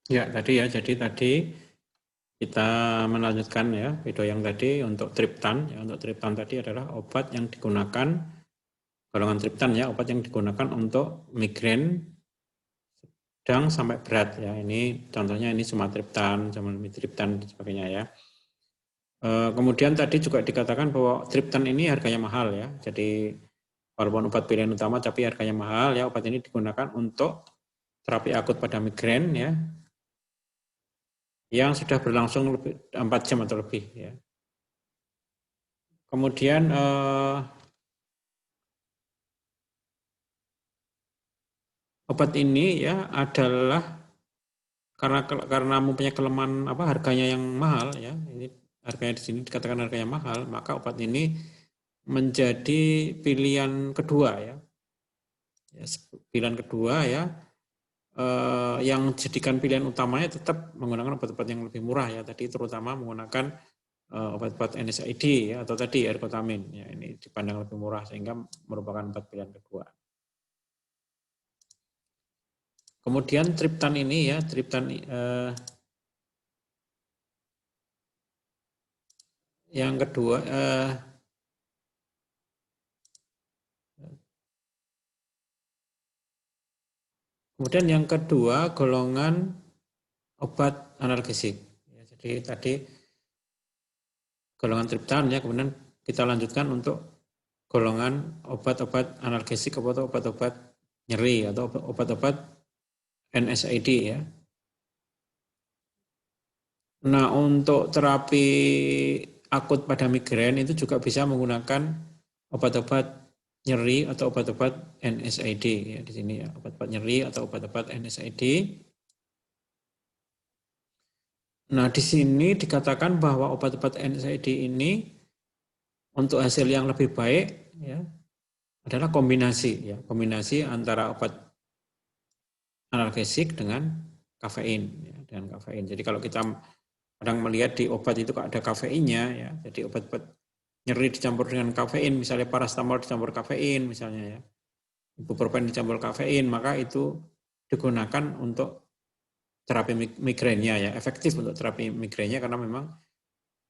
Ya, tadi ya. Jadi tadi kita melanjutkan ya video yang tadi untuk triptan. Ya, untuk triptan tadi adalah obat yang digunakan, golongan triptan ya, obat yang digunakan untuk migrain sedang sampai berat ya. Ini contohnya ini sumatriptan, triptan dan sebagainya ya. Kemudian tadi juga dikatakan bahwa triptan ini harganya mahal ya. Jadi walaupun obat pilihan utama tapi harganya mahal ya. Obat ini digunakan untuk terapi akut pada migrain ya, yang sudah berlangsung lebih 4 jam atau lebih ya. Kemudian obat ini ya adalah karena mempunyai kelemahan harganya yang mahal ya. Ini harganya di sini dikatakan harganya mahal, maka obat ini menjadi pilihan kedua ya. Pilihan kedua ya, yang jadikan pilihan utamanya tetap menggunakan obat-obat yang lebih murah ya. Tadi terutama menggunakan obat-obat NSAID ya, atau tadi ergotamin ya, ini dipandang lebih murah sehingga merupakan obat pilihan kedua. Kemudian triptan ini ya, triptan yang kedua kemudian yang kedua golongan obat analgesik. Ya, jadi tadi golongan triptan ya, kemudian kita lanjutkan untuk golongan obat-obat analgesik atau obat-obat nyeri atau obat-obat NSAID ya. Nah, untuk terapi akut pada migrain itu juga bisa menggunakan obat-obat nyeri atau obat-obat NSAID ya di sini ya, obat-obat nyeri atau obat-obat NSAID. Nah, di sini dikatakan bahwa obat-obat NSAID ini untuk hasil yang lebih baik ya adalah kombinasi ya, kombinasi antara obat analgesik dengan kafein ya, dengan kafein. Jadi kalau kita kadang melihat di obat itu ada kafeinnya ya. Jadi obat-obat nyeri dicampur dengan kafein, misalnya paracetamol dicampur kafein misalnya ya. Ibuprofen dicampur kafein, maka itu digunakan untuk terapi migrainnya ya, efektif untuk terapi migrainnya karena memang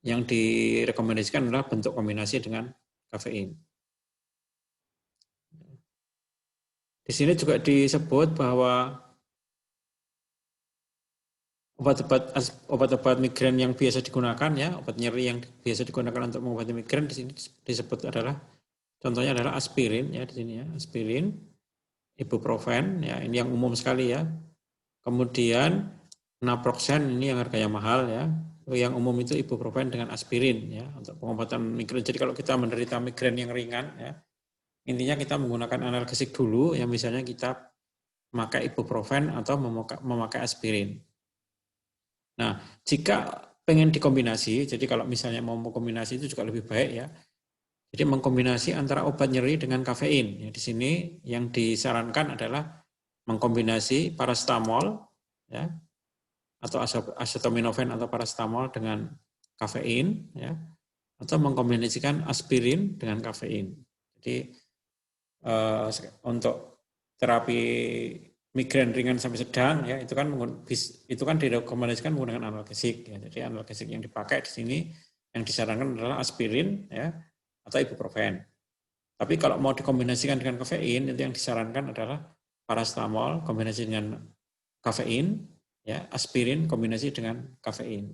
yang direkomendasikan adalah bentuk kombinasi dengan kafein. Di sini juga disebut bahwa obat-obat migrain yang biasa digunakan ya, obat nyeri yang biasa digunakan untuk mengobati migrain di sini disebut adalah, contohnya adalah aspirin ya di sini ya, aspirin, ibuprofen ya, ini yang umum sekali ya. Kemudian naproxen ini yang harganya mahal ya. Yang umum itu ibuprofen dengan aspirin ya untuk pengobatan migrain. Jadi kalau kita menderita migrain yang ringan ya, intinya kita menggunakan analgesik dulu ya, misalnya kita memakai ibuprofen atau memakai aspirin. Nah, jika pengen dikombinasi, jadi kalau misalnya mau kombinasi itu juga lebih baik ya. Jadi mengkombinasi antara obat nyeri dengan kafein. Ya, di sini yang disarankan adalah mengkombinasi paracetamol ya, atau acetaminophen atau paracetamol dengan kafein ya, atau mengkombinasikan aspirin dengan kafein. Jadi untuk terapi migrain ringan sampai sedang ya, itu kan direkomendasikan menggunakan analgesik ya. Jadi analgesik yang dipakai di sini yang disarankan adalah aspirin ya atau ibuprofen. Tapi kalau mau dikombinasikan dengan kafein, itu yang disarankan adalah paracetamol kombinasi dengan kafein ya, aspirin kombinasi dengan kafein.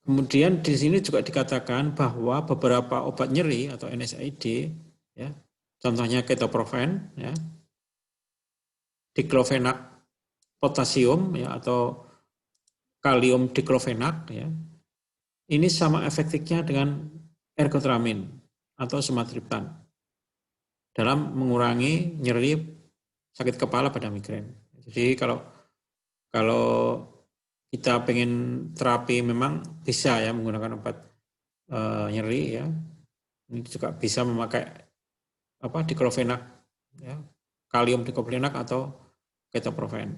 Kemudian di sini juga dikatakan bahwa beberapa obat nyeri atau NSAID ya, contohnya ketoprofen ya, diklofenak potasium ya atau kalium diklofenak ya. Ini sama efektifnya dengan ergotramin atau sumatriptan dalam mengurangi nyeri sakit kepala pada migrain. Jadi kalau kalau kita pengen terapi memang bisa ya menggunakan obat nyeri ya. Ini juga bisa memakai diklofenak ya, kalium diklofenak atau ketoprofen.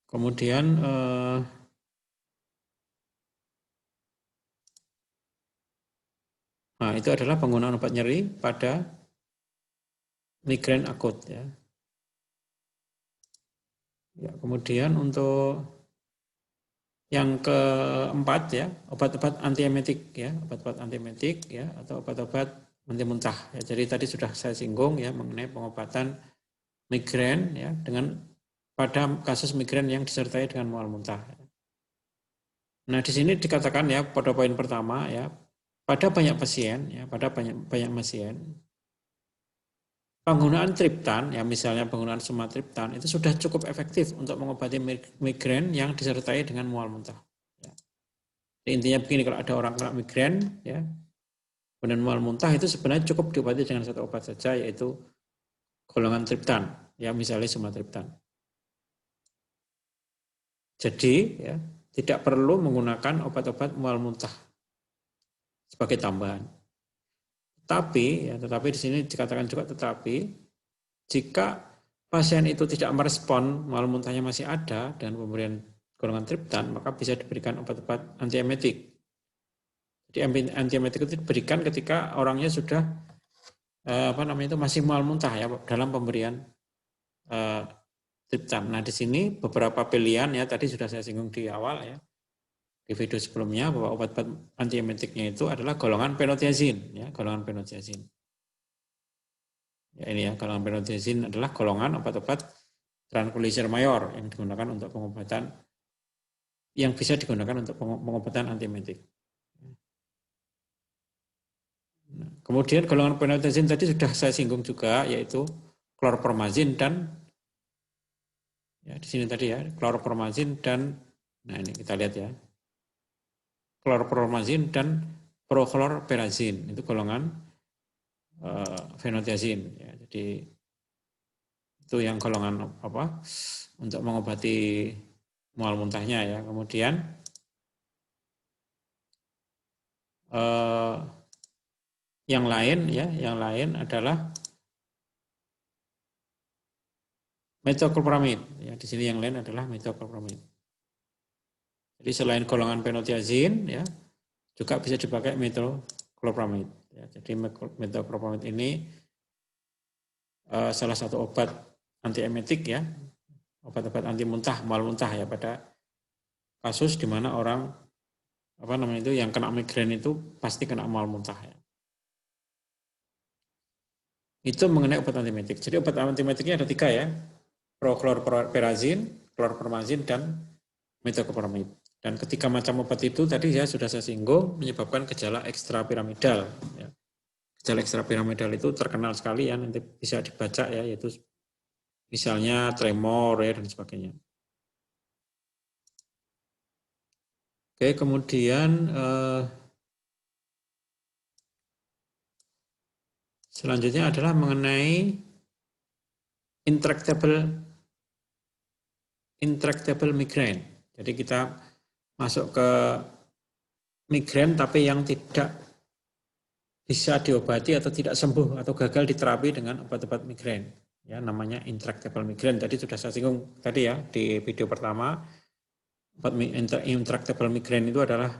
Kemudian eh, Nah, itu adalah penggunaan obat nyeri pada migrain akut ya. Ya, kemudian untuk yang keempat ya, obat-obat antiemetik ya, obat-obat antiemetik ya, atau obat-obat anti muntah. Ya, jadi tadi sudah saya singgung ya mengenai pengobatan migrain ya dengan pada kasus migrain yang disertai dengan mual muntah. Nah, di sini dikatakan ya pada poin pertama ya, pada banyak pasien ya, pada banyak pasien penggunaan triptan ya, misalnya penggunaan sumatriptan itu sudah cukup efektif untuk mengobati migrain yang disertai dengan mual muntah. Ya. Intinya begini, kalau ada orang kena migrain ya, kemudian mual muntah itu sebenarnya cukup diobati dengan satu obat saja, yaitu golongan triptan ya, misalnya sumatriptan. Jadi ya, tidak perlu menggunakan obat-obat mual muntah sebagai tambahan. Tetapi di sini dikatakan juga jika pasien itu tidak merespon, mual muntahnya masih ada dan pemberian golongan triptan, maka bisa diberikan obat-obat antiemetik. Jadi antiemetik itu diberikan ketika orangnya sudah masih mual muntah ya dalam pemberian triptan. Nah, di sini beberapa pilihan ya, tadi sudah saya singgung di awal ya, di video sebelumnya, bahwa obat-obat antiemetiknya itu adalah golongan penotiazin ya, golongan penotiazin. Ya, ini ya, golongan penotiazin adalah golongan obat-obat tranquilizer mayor yang digunakan untuk pengobatan, yang bisa digunakan untuk pengobatan antiemetik. Nah, kemudian golongan penotiazin tadi sudah saya singgung juga, yaitu klorpromazin dan ya di sini tadi ya, klorpromazin dan nah ini kita lihat ya, klorpromazin dan prochlorperazin itu golongan fenotiazin ya. Jadi itu yang golongan apa untuk mengobati mual muntahnya ya. Kemudian yang lain adalah metoclopramid ya. Di sini yang lain adalah metoclopramid. Jadi selain golongan penotiazin ya, juga bisa dipakai metoclopramid ya. Jadi metoclopramid ini salah satu obat antiemetik ya, obat-obat anti muntah, mual muntah ya, pada kasus di mana orang yang kena migrain itu pasti kena mual muntah ya. Itu mengenai obat antiemetik. Jadi obat antiemetiknya ada 3 ya, prochlorperazin, klorpromazin, dan metoclopramid. Dan ketiga macam obat itu tadi ya sudah saya singgung menyebabkan gejala ekstrapiramidal. Ya. Gejala ekstrapiramidal itu terkenal sekali ya, nanti bisa dibaca ya, yaitu misalnya tremor ya dan sebagainya. Oke, kemudian selanjutnya adalah mengenai intractable migraine. Jadi kita masuk ke migrain tapi yang tidak bisa diobati atau tidak sembuh atau gagal diterapi dengan obat-obat migrain. Ya, namanya intractable migraine. Tadi sudah saya singgung tadi ya di video pertama. Obat intractable migraine itu adalah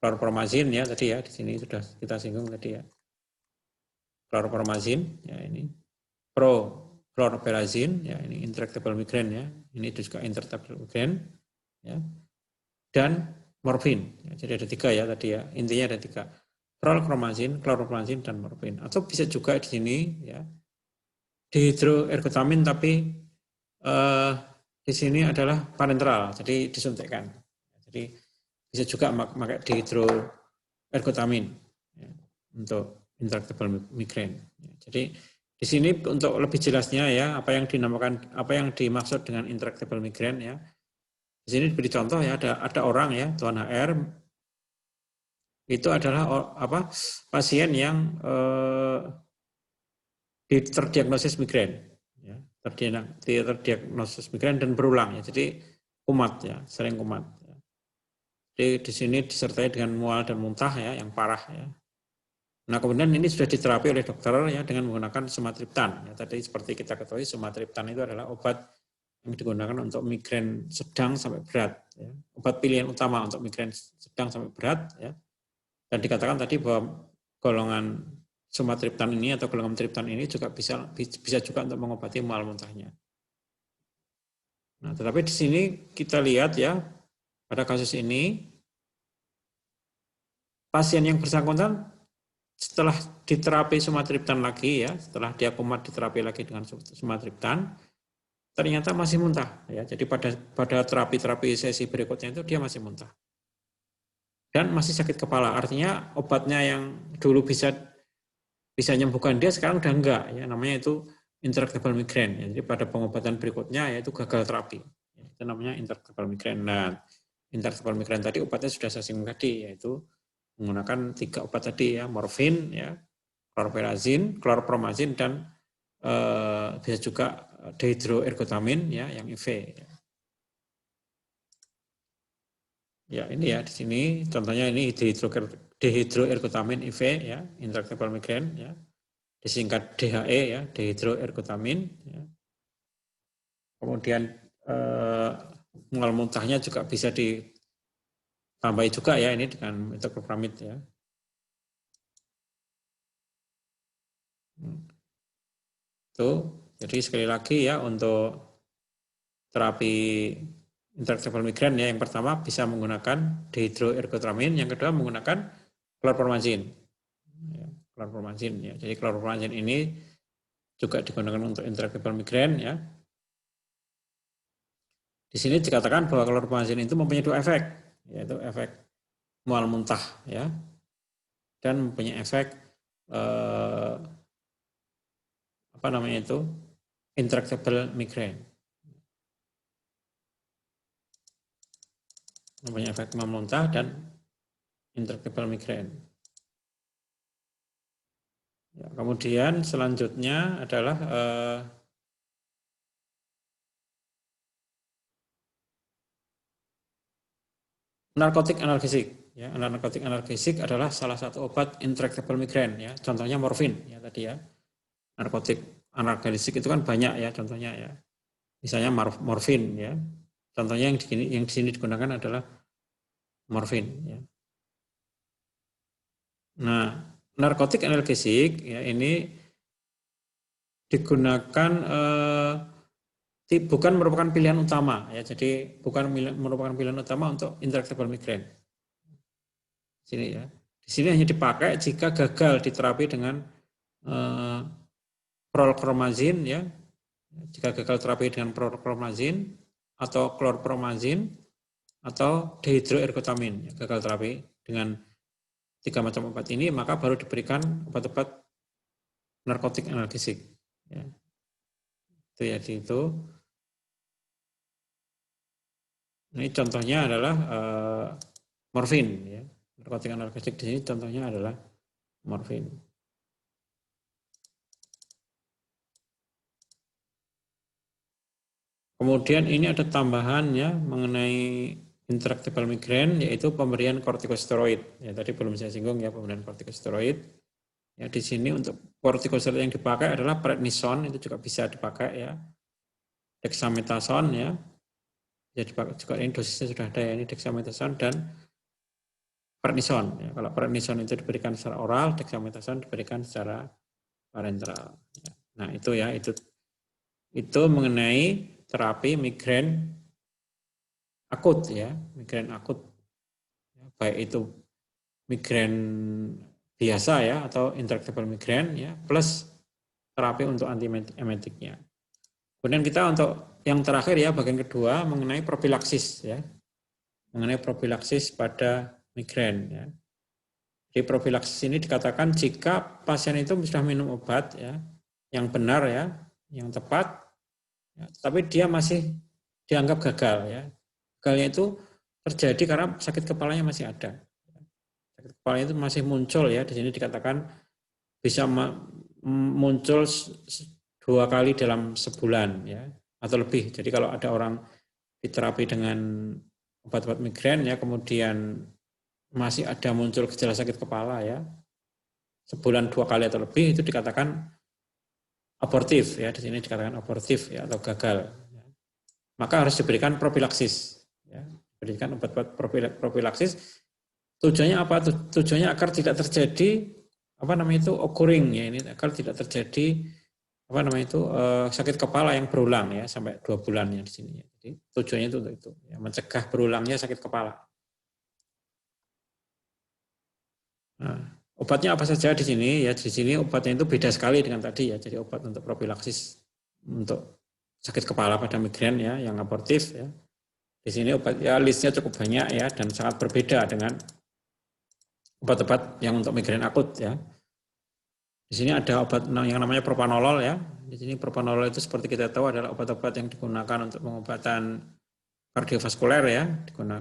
klorpromazin ya tadi ya, di sini sudah kita singgung tadi ya. Klorpromazin ya, ini prochlorperazin ya, ini intractable migraine ya. Ini juga intractable migraine ya. Dan morfin. Ya, jadi ada 3 ya tadi ya. Intinya ada 3. Klorpromazin, dan morfin. Atau bisa juga di sini ya dihidroergotamin tapi di sini adalah parenteral, jadi disuntikkan. Jadi bisa juga pakai dihidroergotamin ya, untuk intractable migraine. Ya, jadi di sini untuk lebih jelasnya ya apa yang dimaksud dengan intractable migraine ya. Di sini diberi contoh ya, ada orang ya, Tuan HR itu adalah pasien yang terdiagnosis migrain ya, terdiagnosis migrain dan berulang ya, jadi kumat ya, sering kumat ya. Jadi di sini disertai dengan mual dan muntah ya yang parah ya. Nah, kemudian ini sudah diterapi oleh dokter ya dengan menggunakan sumatriptan ya. Tadi seperti kita ketahui sumatriptan itu adalah obat yang digunakan untuk migrain sedang sampai berat ya. Obat pilihan utama untuk migrain sedang sampai berat ya. Dan dikatakan tadi bahwa golongan sumatriptan ini atau golongan triptan ini juga bisa juga untuk mengobati mual muntahnya. Nah, tetapi di sini kita lihat ya, pada kasus ini pasien yang bersangkutan setelah diterapi sumatriptan lagi ya, setelah dia kumat diterapi lagi dengan sumatriptan, ternyata masih muntah ya. Jadi pada terapi sesi berikutnya itu dia masih muntah. Dan masih sakit kepala. Artinya obatnya yang dulu bisa menyembuhkan dia sekarang udah enggak ya, namanya itu intractable migraine ya. Jadi pada pengobatan berikutnya yaitu gagal terapi. Ya, itu namanya intractable migraine. Nah, intractable migraine tadi obatnya sudah saya singgung tadi, yaitu menggunakan 3 obat tadi ya, morfin ya, chlorpromazin dan bisa juga dihidroergotamin ya yang IV ya. Ya ini ya di sini contohnya ini dihidroergotamin IV ya, intractable migraine ya, disingkat DHE ya, dihidroergotamin ya. Kemudian mual muntahnya juga bisa ditambahi juga ya ini dengan metoclopramid ya. Tuh, jadi sekali lagi ya untuk terapi intractable migraine ya, yang pertama bisa menggunakan dihidroergotamin, yang kedua menggunakan chlorpromazin. Ya, chlorpromazin ya. Jadi chlorpromazin ini juga digunakan untuk intractable migraine ya. Di sini dikatakan bahwa chlorpromazin itu mempunyai 2 efek, yaitu efek mual muntah ya, dan mempunyai efek apa namanya itu intractable migraine. Mempunyai efek mual muntah dan intractable migraine. Ya, kemudian selanjutnya adalah narkotik analgesik. Ya, narkotik analgesik adalah salah satu obat intractable migraine. Ya, contohnya morfin. Ya tadi ya, narkotik analgesik itu kan banyak ya contohnya ya. Misalnya morfin ya. Contohnya yang di sini digunakan adalah morfin. Ya. Nah, narkotik analgesik ya ini digunakan bukan merupakan pilihan utama ya, jadi bukan merupakan pilihan utama untuk intractable migraine. Sini ya, di sini hanya dipakai jika gagal diterapi dengan prolchromazin ya, jika gagal terapi dengan prolchromazin atau chlorpromazin atau dihidroergotamin, ya, gagal terapi dengan 3 macam obat ini, maka baru diberikan obat-obat narkotik analgesik. Ya. Itu ya itu. Ini contohnya adalah morfin. Ya. Narkotik analgesik di sini contohnya adalah morfin. Kemudian ini ada tambahan ya mengenai intractable migraine, yaitu pemberian kortikosteroid. Ya, tadi belum saya singgung ya pemberian kortikosteroid. Ya, di sini untuk kortikosteroid yang dipakai adalah prednison, itu juga bisa dipakai ya. Dexamethasone ya. Jadi juga ini dosisnya sudah ada ya, ini dexamethasone dan prednison. Ya, kalau prednison itu diberikan secara oral, dexamethasone diberikan secara parenteral. Ya. Nah itu ya, itu mengenai terapi migrain akut ya, migrain akut. Baik itu migrain biasa ya atau intractable migrain ya, plus terapi untuk antiemetiknya. Kemudian kita untuk yang terakhir ya, bagian kedua mengenai profilaksis ya. Mengenai profilaksis pada migrain ya. Di profilaksis ini dikatakan jika pasien itu sudah minum obat ya, yang benar ya, yang tepat, ya, tapi dia masih dianggap gagal ya. Gagalnya itu terjadi karena sakit kepalanya masih ada. Sakit kepalanya itu masih muncul ya. Di sini dikatakan bisa muncul 2 kali dalam sebulan ya atau lebih. Jadi kalau ada orang diterapi dengan obat-obat migrain ya, kemudian masih ada muncul gejala sakit kepala ya, sebulan 2 kali atau lebih, itu dikatakan abortif ya. Di sini dikatakan abortif ya atau gagal. Maka harus diberikan profilaksis ya. Diberikan obat-obat profilaksis Tujuannya apa? Tujuannya agar tidak terjadi apa namanya itu occurring ya, ini agar tidak terjadi apa namanya itu sakit kepala yang berulang ya sampai 2 bulan ya di sini. Jadi tujuannya itu untuk itu, ya, mencegah berulangnya sakit kepala. Nah, obatnya apa saja di sini ya, di sini obatnya itu beda sekali dengan tadi ya. Jadi obat untuk profilaksis untuk sakit kepala pada migrain ya yang abortif ya. Di sini obat ya listnya cukup banyak ya dan sangat berbeda dengan obat-obat yang untuk migrain akut ya. Di sini ada obat yang namanya propanolol ya. Di sini propanolol itu seperti kita tahu adalah obat-obat yang digunakan untuk pengobatan kardiovaskuler ya,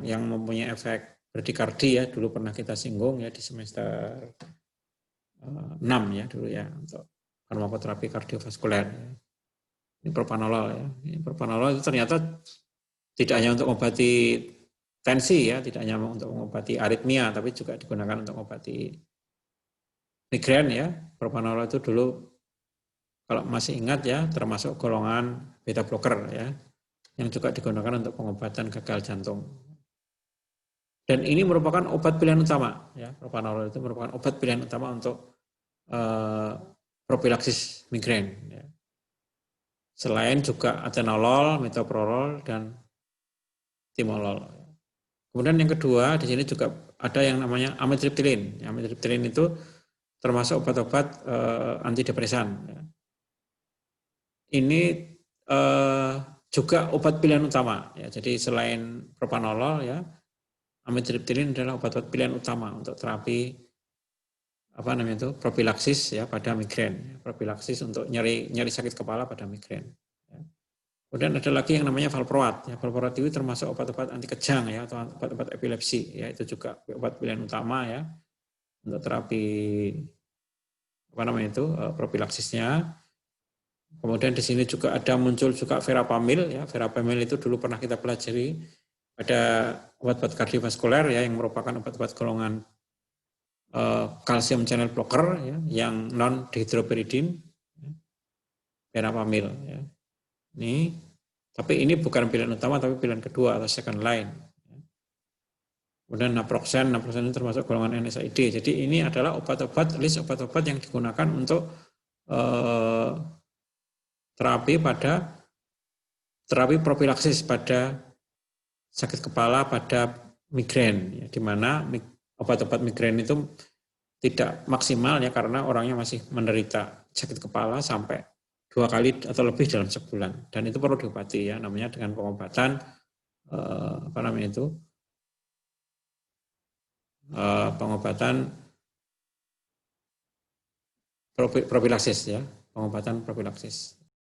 yang mempunyai efek bradikardi ya. Dulu pernah kita singgung ya di semester 6 ya dulu ya untuk farmakoterapi kardiovaskuler. Ini propanolol ya. Ini propanolol itu ternyata tidak hanya untuk mengobati tensi ya, tidak hanya untuk mengobati aritmia, tapi juga digunakan untuk mengobati migrain ya. Propanolol itu dulu kalau masih ingat ya termasuk golongan beta blocker ya, yang juga digunakan untuk pengobatan gagal jantung. Dan ini merupakan obat pilihan utama ya, propanolol itu merupakan obat pilihan utama untuk profilaksis migrain ya. Selain juga atenolol, metoprolol dan timolol. Kemudian yang kedua di sini juga ada yang namanya amitriptilin. Amitriptilin itu termasuk obat-obat antidepresan. Ini juga obat pilihan utama. Ya. Jadi selain propanolol, ya, amitriptilin adalah obat-obat pilihan utama untuk terapi apa namanya itu profilaksis ya pada migrain. Profilaksis untuk nyeri sakit kepala pada migrain. Kemudian ada lagi yang namanya valproat. Ya, valproat itu termasuk obat-obat anti kejang ya atau obat-obat epilepsi. Ya, itu juga obat pilihan utama ya untuk terapi apa namanya itu profilaksisnya. Kemudian di sini juga ada muncul juga verapamil ya. Verapamil itu dulu pernah kita pelajari pada obat-obat kardiovaskuler ya yang merupakan obat-obat golongan kalsium channel blocker ya yang non dihidroperidin ya. Verapamil ya. Ini tapi ini bukan pilihan utama tapi pilihan kedua atau second line. Kemudian naproxen ini termasuk golongan NSAID. Jadi ini adalah obat-obat list obat-obat yang digunakan untuk terapi profilaksis pada sakit kepala pada migrain, ya, di mana obat-obat migrain itu tidak maksimal ya karena orangnya masih menderita sakit kepala sampai 2 kali atau lebih dalam sebulan dan itu perlu diobati ya namanya dengan pengobatan apa namanya itu pengobatan profilaksis ya pengobatan profilaksis.